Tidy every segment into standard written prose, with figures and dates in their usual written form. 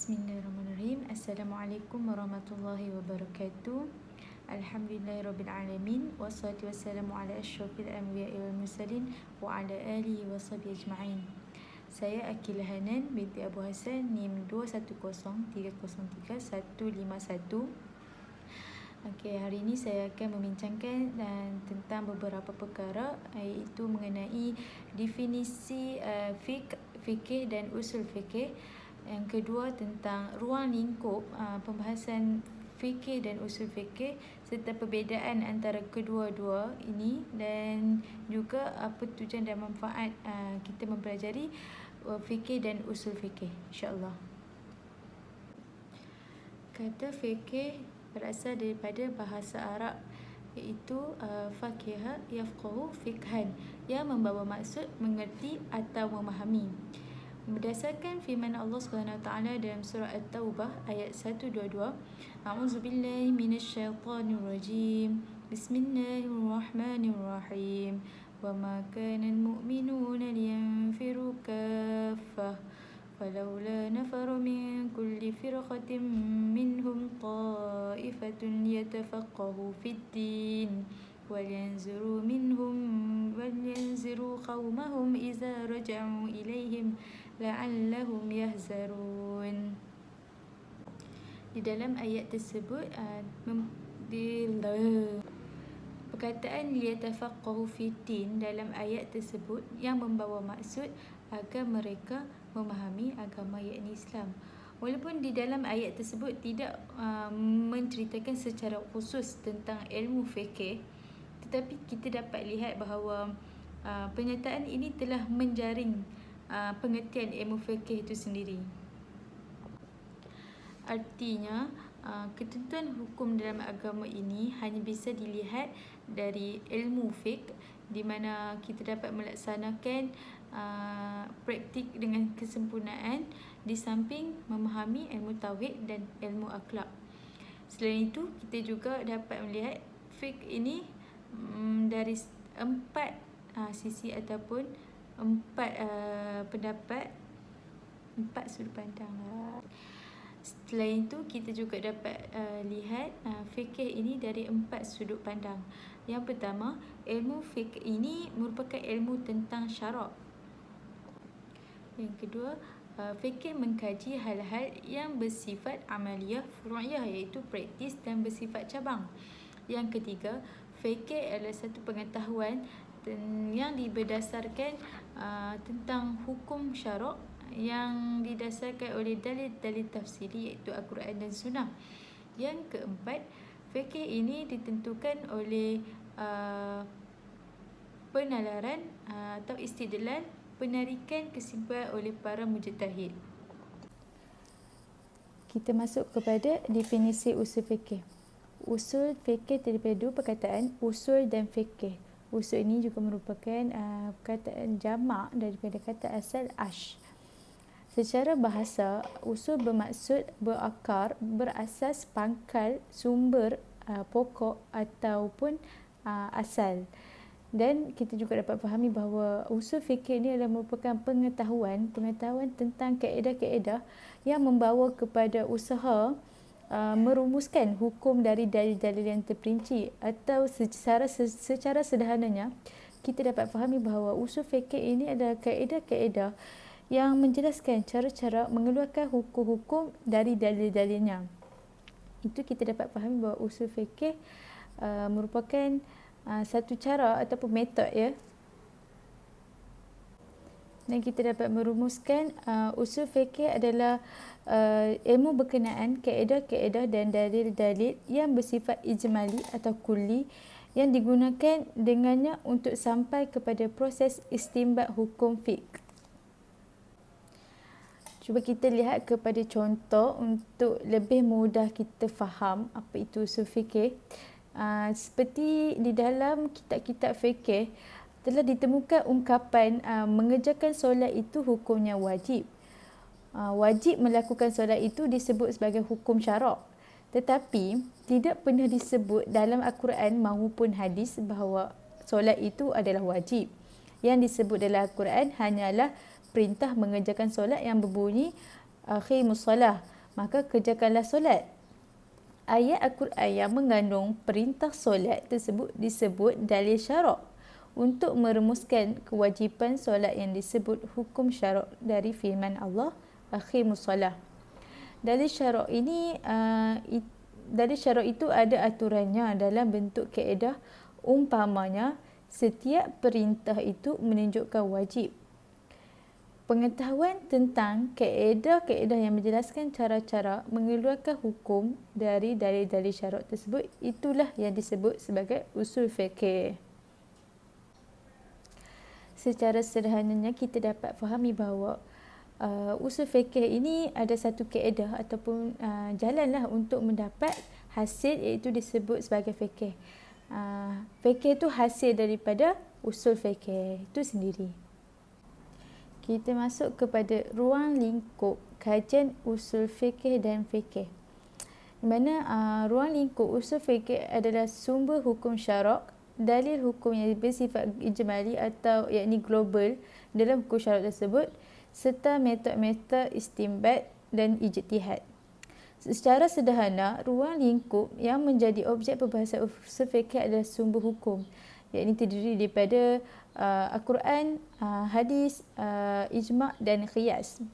Bismillahirrahmanirrahim. Assalamualaikum warahmatullahi wabarakatuh. Alhamdulillahirrabbilalamin. Wassalatu wassalamu ala asyrafil anbiya'i wal mursalin wa ala alihi wa sahbihi ajma'in. Saya Akila Hanan binti Abu Hassan, NIM 2103030151. Okey, hari ini saya akan membincangkan tentang beberapa perkara, iaitu mengenai definisi fikih dan usul fikih. Yang kedua tentang ruang lingkup pembahasan fikih dan usul fikih serta perbezaan antara kedua-dua ini, dan juga apa tujuan dan manfaat kita mempelajari fikih dan usul fikih, insya-Allah. Kata fikih berasal daripada bahasa Arab, iaitu faqiha yafqahu fiqhan, yang membawa maksud mengerti atau memahami. Berdasarkan firman Allah SWT dalam surah At-Taubah ayat 122, A'udzubillahi minasyaitonirrajim. Bismillahirrahmanirrahim. Wa ma kana al-mu'minuna liyanfiru kaffah. Falawla nafaru min kulli firqatin minhum ta'ifatun liyatafaqahu fid-din. وَلْيَنْزُرُوا قَوْمَهُمْ إِذَا رَجَعُوا إِلَيْهِمْ لَعَلَّهُمْ يَحْذَرُونَ. Di dalam ayat tersebut perkataan liyatafaqahu fid-din dalam ayat tersebut yang membawa maksud agar mereka memahami agama, yakni Islam. Walaupun di dalam ayat tersebut tidak menceritakan secara khusus tentang ilmu fikih, tetapi kita dapat lihat bahawa pernyataan ini telah menjaring pengertian ilmu fikih itu sendiri. Artinya, ketentuan hukum dalam agama ini hanya bisa dilihat dari ilmu fiqh, di mana kita dapat melaksanakan praktik dengan kesempurnaan di samping memahami ilmu tauhid dan ilmu akhlak. Selain itu, kita juga dapat melihat fiqh ini dari 4 sisi ataupun 4 pendapat, 4 sudut pandang. Selain itu, kita juga dapat lihat fikih ini dari 4 sudut pandang. Yang pertama, ilmu fikih ini merupakan ilmu tentang syarak. Yang kedua, fikih mengkaji hal-hal yang bersifat amaliyah furu'iyah, iaitu praktis dan bersifat cabang. Yang ketiga, fikih adalah satu pengetahuan yang berdasarkan tentang hukum syarak yang didasarkan oleh dalil-dalil tafsiri, iaitu Al-Quran dan Sunnah. Yang keempat, fikih ini ditentukan oleh penalaran atau istidlal, penarikan kesimpulan oleh para mujtahid. Kita masuk kepada definisi usul fikih. Usul fikih terdiri dua perkataan, usul dan fikih. Usul ini juga merupakan perkataan jamak daripada kata asal ash. Secara bahasa, usul bermaksud berakar, berasas, pangkal, sumber, pokok ataupun asal. Dan kita juga dapat fahami bahawa usul fikih ini adalah merupakan pengetahuan tentang kaedah-kaedah yang membawa kepada usaha merumuskan hukum dari dalil-dalil yang terperinci, atau secara sederhananya kita dapat fahami bahawa usul fikih ini adalah kaedah-kaedah yang menjelaskan cara-cara mengeluarkan hukum-hukum dari dalil-dalilnya. Itu kita dapat fahami bahawa usul fikih merupakan satu cara ataupun metod, ya. Dan kita dapat merumuskan usul fikih adalah ilmu berkenaan kaedah-kaedah dan dalil-dalil yang bersifat ijmali atau kulli yang digunakan dengannya untuk sampai kepada proses istinbat hukum fiqh. Cuba kita lihat kepada contoh untuk lebih mudah kita faham apa itu usul fikih. Seperti di dalam kitab-kitab fikih telah ditemukan ungkapan mengerjakan solat itu hukumnya wajib. Wajib melakukan solat itu disebut sebagai hukum syarak, tetapi tidak pernah disebut dalam Al-Quran maupun hadis bahawa solat itu adalah wajib. Yang disebut dalam Al-Quran hanyalah perintah mengerjakan solat yang berbunyi aqimus solah, maka kerjakanlah solat. Ayat Al-Quran yang mengandung perintah solat tersebut disebut dalil syarak untuk merumuskan kewajipan solat yang disebut hukum syarak dari firman Allah, aqimus solah. Dalil syarak ini dalil syarak itu ada aturannya dalam bentuk kaedah. Umpamanya, setiap perintah itu menunjukkan wajib. Pengetahuan tentang kaedah-kaedah yang menjelaskan cara-cara mengeluarkan hukum dari dalil-dalil syarak tersebut, itulah yang disebut sebagai usul fiqh. Secara sederhananya kita dapat fahami bahawa usul fiqh ini ada satu kaedah ataupun jalanlah untuk mendapat hasil, iaitu disebut sebagai fiqh. Fiqh itu hasil daripada usul fiqh itu sendiri. Kita masuk kepada ruang lingkup kajian usul fikih dan fikih. Di mana ruang lingkup usul fikih adalah sumber hukum syarak, dalil hukum yang bersifat ijmali atau yakni global dalam hukum syarak tersebut, serta metod-metod istinbat dan ijtihad. Secara sederhana, ruang lingkup yang menjadi objek perbahasan usul fikih adalah sumber hukum, yakni terdiri daripada Al-Quran, hadis, ijma' dan qiyas.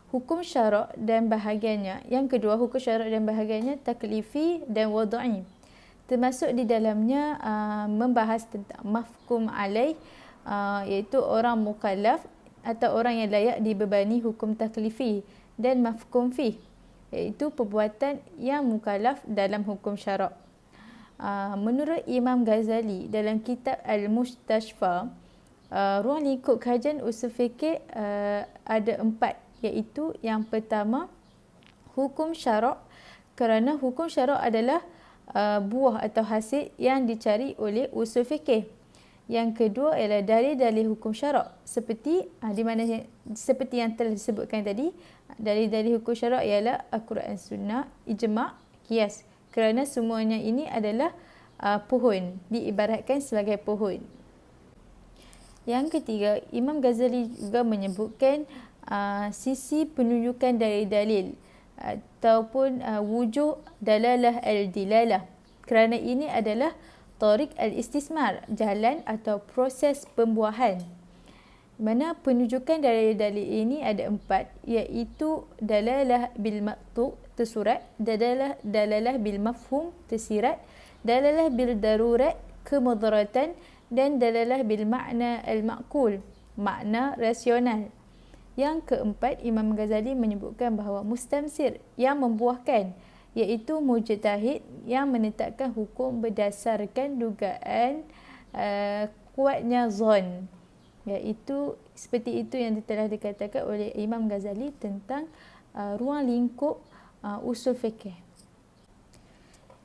Hukum syarak dan bahagiannya. Yang kedua, hukum syarak dan bahagiannya taklifi dan wada'i. Termasuk di dalamnya membahas tentang mafhum alaih, iaitu orang mukallaf atau orang yang layak dibebani hukum taklifi, dan mafhum fih, iaitu perbuatan yang mukallaf dalam hukum syarak. Menurut Imam Ghazali dalam kitab Al-Mustashfa, ruang lingkup kajian usul fikih ada 4, iaitu yang pertama, hukum syarak, kerana hukum syarak adalah buah atau hasil yang dicari oleh usul fikih. Yang kedua ialah dalil-dalil hukum syarak, seperti seperti yang telah disebutkan tadi, dalil-dalil hukum syarak ialah Al-Quran, Sunnah, ijma', qiyas. Kerana semuanya ini adalah pohon, diibaratkan sebagai pohon. Yang ketiga, Imam Ghazali juga menyebutkan sisi penunjukan dalil-dalil ataupun wujud dalalah al-dilalah. Kerana ini adalah tariq al-istismar, jalan atau proses pembuahan. Mana penunjukan dalil-dalil ini ada 4, iaitu dalalah bil maqtu', tersurat, dalalah bil mafhum, tersirat, dalalah bil darurat, kemudaratan, dan dalalah bil makna al-ma'qul, makna rasional. Yang keempat, Imam Ghazali menyebutkan bahawa mustamsir, yang membuahkan, iaitu mujtahid yang menetapkan hukum berdasarkan dugaan kuatnya zon, iaitu seperti itu yang telah dikatakan oleh Imam Ghazali tentang ruang lingkup usul fikih.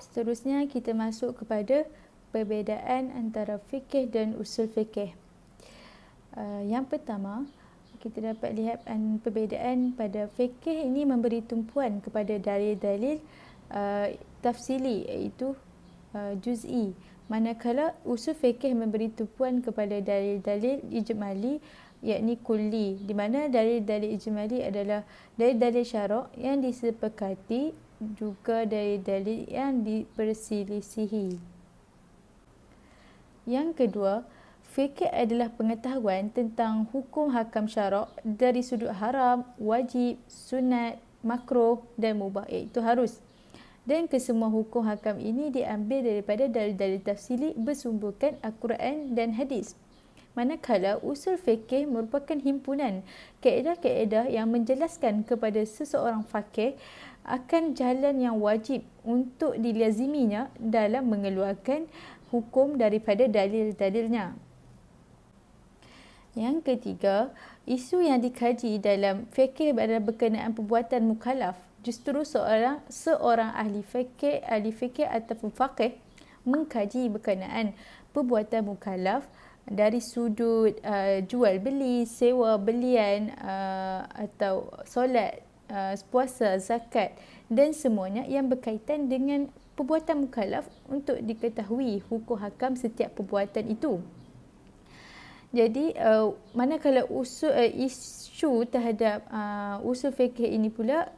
Seterusnya kita masuk kepada perbezaan antara fikih dan usul fikih. Yang pertama, kita dapat lihat perbezaan pada fikih ini memberi tumpuan kepada dalil-dalil tafsili, iaitu juz'i. Manakala usul fikih memberi tumpuan kepada dalil-dalil ijmali, yakni kulli, di mana dalil-dalil ijmali adalah dalil-dalil syarak yang disepakati, juga dalil-dalil yang diperselisihi. Yang kedua, fikih adalah pengetahuan tentang hukum hakam syarak dari sudut haram, wajib, sunat, makruh dan mubah, iaitu harus. Dan kesemua hukum hakam ini diambil daripada dalil-dalil tafsili bersumberkan Al-Quran dan hadis. Manakala usul fikih merupakan himpunan kaedah-kaedah yang menjelaskan kepada seseorang faqih akan jalan yang wajib untuk dilaziminya dalam mengeluarkan hukum daripada dalil-dalilnya. Yang ketiga, isu yang dikaji dalam fikih adalah berkenaan perbuatan mukallaf. Justru seorang ahli fikih ataupun faqih mengkaji berkenaan perbuatan mukallaf dari sudut jual beli, sewa belian, atau solat, puasa, zakat dan semuanya yang berkaitan dengan perbuatan mukallaf untuk diketahui hukum hakam setiap perbuatan itu. Jadi manakala isu terhadap usul fikih ini pula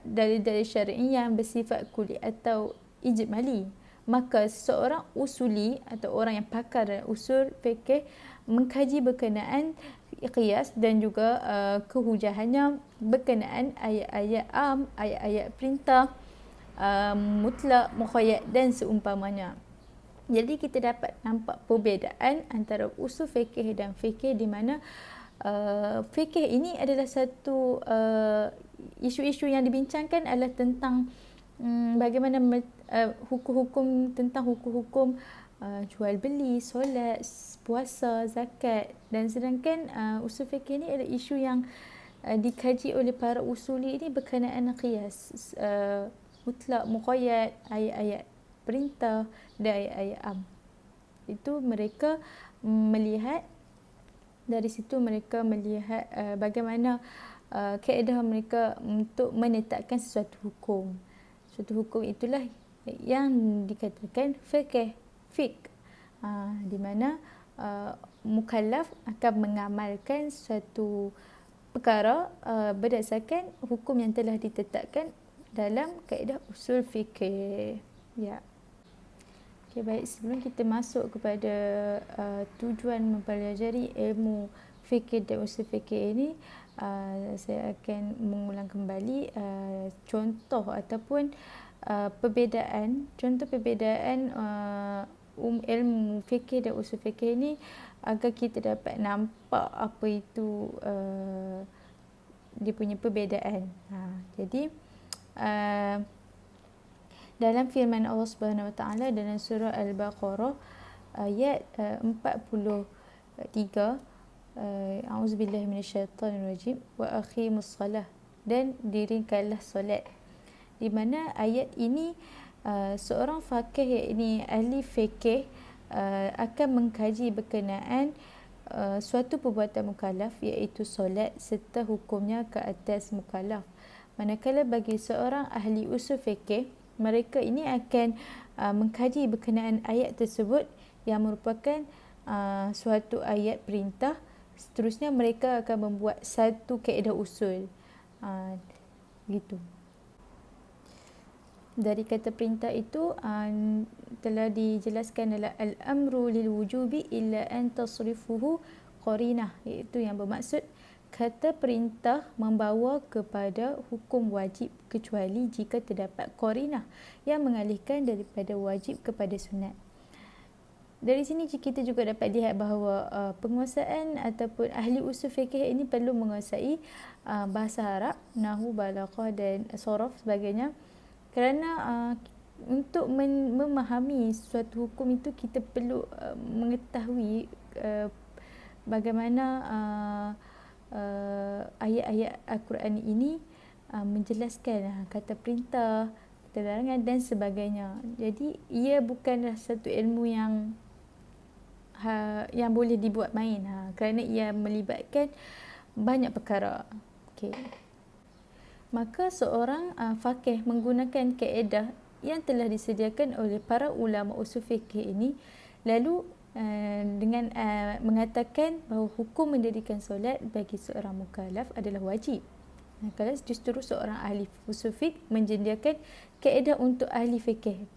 dalil-dalil syar'i yang bersifat kuli atau ijmali, maka seorang usuli atau orang yang pakar dalam usul fikih mengkaji berkenaan qiyas dan juga kehujahannya berkenaan ayat-ayat ayat-ayat perintah, mutlak, muqayyad dan seumpamanya. Jadi kita dapat nampak perbezaan antara usul fikih dan fikih, di mana fikih ini adalah satu isu-isu yang dibincangkan adalah tentang bagaimana hukum-hukum, tentang hukum-hukum jual beli, solat, puasa, zakat. Dan sedangkan usul fikih ini adalah isu yang dikaji oleh para usuli ini berkenaan qiyas, mutlak, muqayyad, ayat-ayat perintah dan ayat-ayat am. Itu mereka melihat, dari situ mereka melihat bagaimana kaedah mereka untuk menetapkan sesuatu hukum. Suatu hukum itulah yang dikatakan fiqh, di mana mukallaf akan mengamalkan suatu perkara berdasarkan hukum yang telah ditetapkan dalam kaedah usul fikih. Ya. Okay, baik, sebelum kita masuk kepada tujuan mempelajari ilmu fikih dan usul fikih ini, saya akan mengulang kembali contoh ataupun contoh perbezaan ilmu fikih dan usul fikih ini, agar kita dapat nampak apa itu dia punya perbezaan. Jadi dalam firman Allah Subhanahu Wa Taala dalam surah Al-Baqarah ayat 43, A'udzubillahi minasyaitanirrajim wa aqimus salah, dan dirikanlah solat. Di mana ayat ini seorang faqih, yakni ahli fikih, akan mengkaji berkenaan suatu perbuatan mukallaf, iaitu solat, serta hukumnya ke atas mukallaf. Manakala bagi seorang ahli usul fikih, mereka ini akan mengkaji berkenaan ayat tersebut yang merupakan suatu ayat perintah. Seterusnya mereka akan membuat satu kaedah usul. Gitu. Dari kata perintah itu telah dijelaskan dalam al-amru lil wujubi illa an tasrifuhu qarinah, iaitu yang bermaksud kata perintah membawa kepada hukum wajib kecuali jika terdapat qarinah yang mengalihkan daripada wajib kepada sunat. Dari sini kita juga dapat lihat bahawa penguasaan ataupun ahli usul fikih ini perlu menguasai bahasa Arab, nahwu, balaghah dan sharaf sebagainya. Kerana untuk memahami suatu hukum itu kita perlu mengetahui bagaimana ayat-ayat Al-Quran ini menjelaskan kata perintah, kata larangan dan sebagainya. Jadi ia bukanlah satu ilmu yang boleh dibuat main, kerana ia melibatkan banyak perkara. Okay. Maka seorang faqih menggunakan kaedah yang telah disediakan oleh para ulama usul fikih ini, lalu dengan mengatakan bahawa hukum mendirikan solat bagi seorang mukallaf adalah wajib. Kalau justru seorang ahli usul fiqh menyediakan kaedah untuk ahli fikih.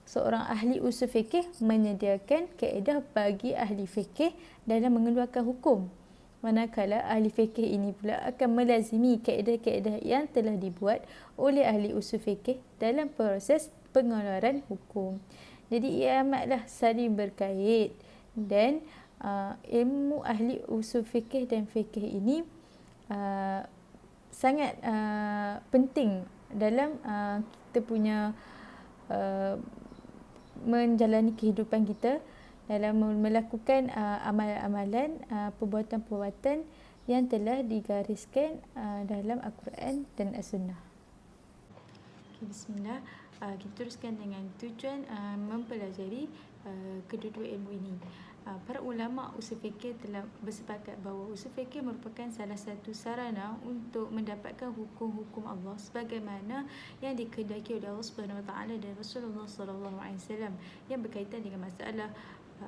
Seorang ahli usul fikih menyediakan kaedah bagi ahli fikih dalam mengeluarkan hukum. Manakala ahli fikih ini pula akan melazimi kaedah-kaedah yang telah dibuat oleh ahli usul fikih dalam proses pengeluaran hukum. Jadi ia amatlah saling berkait, dan ilmu ahli usul fikih dan fikih ini sangat penting dalam kita punya menjalani kehidupan kita, dalam melakukan amalan-amalan, perbuatan-perbuatan yang telah digariskan dalam Al-Quran dan As-Sunnah. Okay, bismillah. Kita teruskan dengan tujuan mempelajari kedua-dua ilmu ini. Para ulama usul fikih telah bersepakat bahawa usul fikih merupakan salah satu sarana untuk mendapatkan hukum-hukum Allah sebagaimana yang dikehendaki oleh Allah Subhanahu Wa Taala dan Rasulullah sallallahu alaihi wasallam yang berkaitan dengan masalah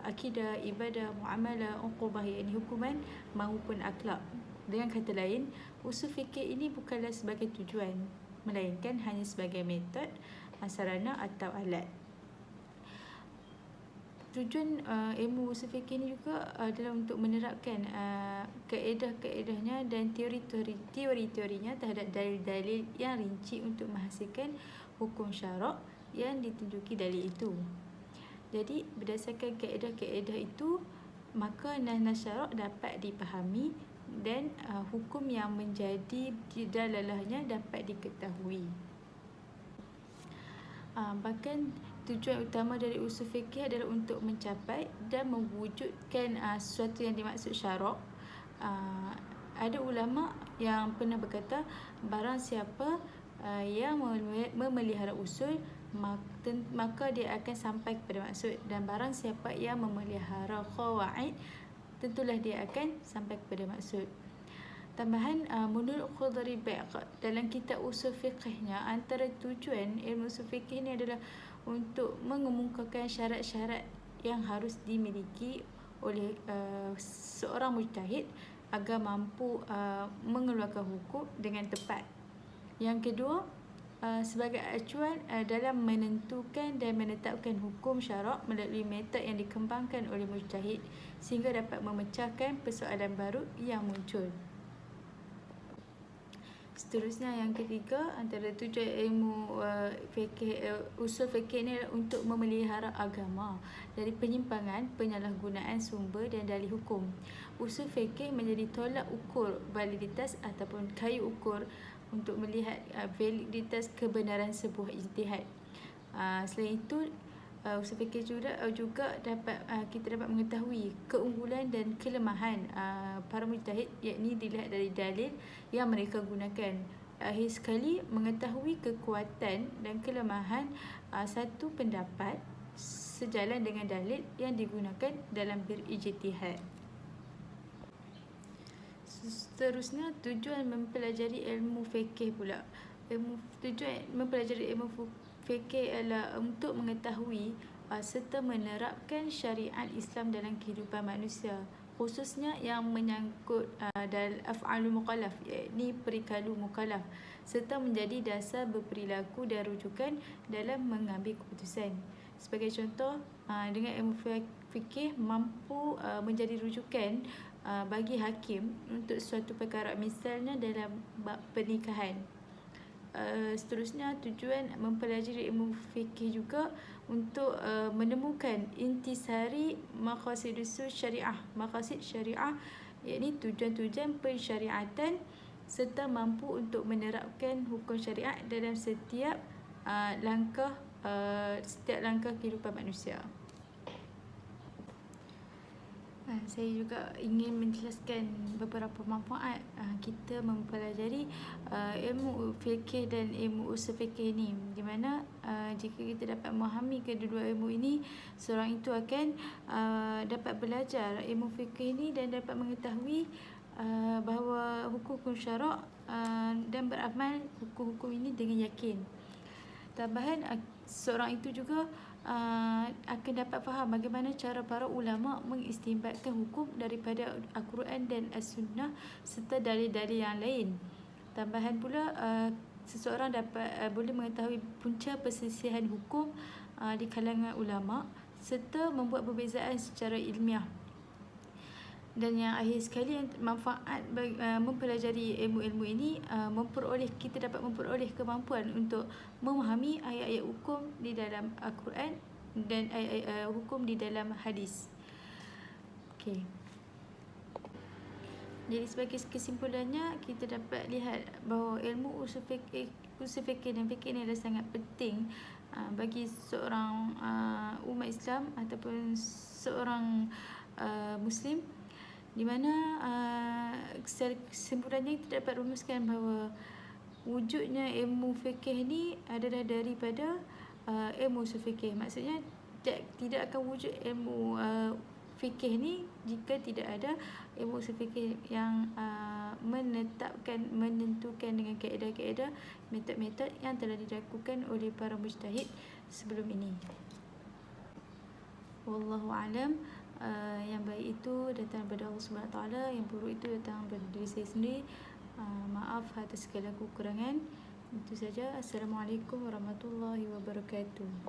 akidah, ibadah, muamalah, uqubah, iaitu hukuman maupun akhlak. Dengan kata lain, usul fikih ini bukanlah sebagai tujuan, melainkan hanya sebagai metod, sarana atau alat. Tujuan ilmu usul fikih ini juga adalah untuk menerapkan kaedah-kaedahnya dan teori-teorinya terhadap dalil-dalil yang rinci untuk menghasilkan hukum syarak yang ditunjuki dalil itu. Jadi berdasarkan kaedah-kaedah itu, maka nas-nas syarak dapat dipahami dan hukum yang menjadi dalalahnya dapat diketahui. Bahkan tujuan utama dari usul fikih adalah untuk mencapai dan mewujudkan sesuatu yang dimaksud syarak. Ada ulama yang pernah berkata, barang siapa yang memelihara usul, maka dia akan sampai kepada maksud, dan barang siapa yang memelihara qawaid, tentulah dia akan sampai kepada maksud. Tambahan, menurut Khudari Baiq dalam kitab usul fiqhnya, antara tujuan ilmu usul fiqh ini adalah untuk mengemukakan syarat-syarat yang harus dimiliki oleh seorang mujtahid agar mampu mengeluarkan hukum dengan tepat. Yang kedua, sebagai acuan dalam menentukan dan menetapkan hukum syarak melalui metod yang dikembangkan oleh mujtahid sehingga dapat memecahkan persoalan baru yang muncul. Seterusnya, yang ketiga, antara tujuan ilmu usul fikih ini adalah untuk memelihara agama dari penyimpangan, penyalahgunaan sumber dan dalil hukum. Usul fikih menjadi tolak ukur validitas ataupun kayu ukur untuk melihat validitas kebenaran sebuah ijtihad. Selain itu, usul fikih juga kita dapat mengetahui keunggulan dan kelemahan para mujtahid, yakni dilihat dari dalil yang mereka gunakan. Akhir sekali, mengetahui kekuatan dan kelemahan satu pendapat sejalan dengan dalil yang digunakan dalam berijtihad. Seterusnya, tujuan mempelajari ilmu fikih pula. Tujuan mempelajari ilmu fikih adalah untuk mengetahui serta menerapkan syariat Islam dalam kehidupan manusia, khususnya yang menyangkut af'alul mukallaf, yakni perikalu mukallaf, serta menjadi dasar berperilaku dan rujukan dalam mengambil keputusan. Sebagai contoh, dengan ilmu fikih mampu menjadi rujukan bagi hakim untuk suatu perkara, misalnya dalam bab pernikahan. Seterusnya, tujuan mempelajari ilmu fikih juga untuk menemukan intisari maqasid syariah, maqasid syariah, yakni tujuan-tujuan pensyariatan, serta mampu untuk menerapkan hukum syariat dalam setiap langkah kehidupan manusia. Saya juga ingin menjelaskan beberapa manfaat kita mempelajari ilmu fikih dan ilmu usul fikih ini, di mana jika kita dapat memahami kedua-dua ilmu ini, seorang itu akan dapat belajar ilmu fikih ini dan dapat mengetahui bahawa hukum-hukum syarak dan beramal hukum-hukum ini dengan yakin. Tambahan, seorang itu juga akan dapat faham bagaimana cara para ulama mengistinbatkan hukum daripada Al-Quran dan As-Sunnah serta dalil-dalil yang lain. Tambahan pula, seseorang boleh mengetahui punca perselisihan hukum di kalangan ulama serta membuat perbezaan secara ilmiah. Dan yang akhir sekali, manfaat mempelajari ilmu-ilmu ini, kita dapat memperoleh kemampuan untuk memahami ayat-ayat hukum di dalam Al-Quran dan ayat-ayat hukum di dalam hadis. Okey. Jadi sebagai kesimpulannya, kita dapat lihat bahawa ilmu usul fikih dan fikih ini adalah sangat penting bagi seorang umat Islam ataupun seorang Muslim, di mana secara kesimpulannya kita dapat rumuskan bahawa wujudnya ilmu fikih ni adalah daripada ilmu usul fikih. Maksudnya tidak akan wujud ilmu fikih ni jika tidak ada ilmu usul fikih yang menentukan dengan kaedah-kaedah, metod-metod yang telah dilakukan oleh para mujtahid sebelum ini. Wallahu alam. Yang baik itu datang daripada Allah Subhanahu Taala, yang buruk itu datang daripada diri saya sendiri. Maaf atas segala kekurangan. Itu saja. Assalamualaikum warahmatullahi wabarakatuh.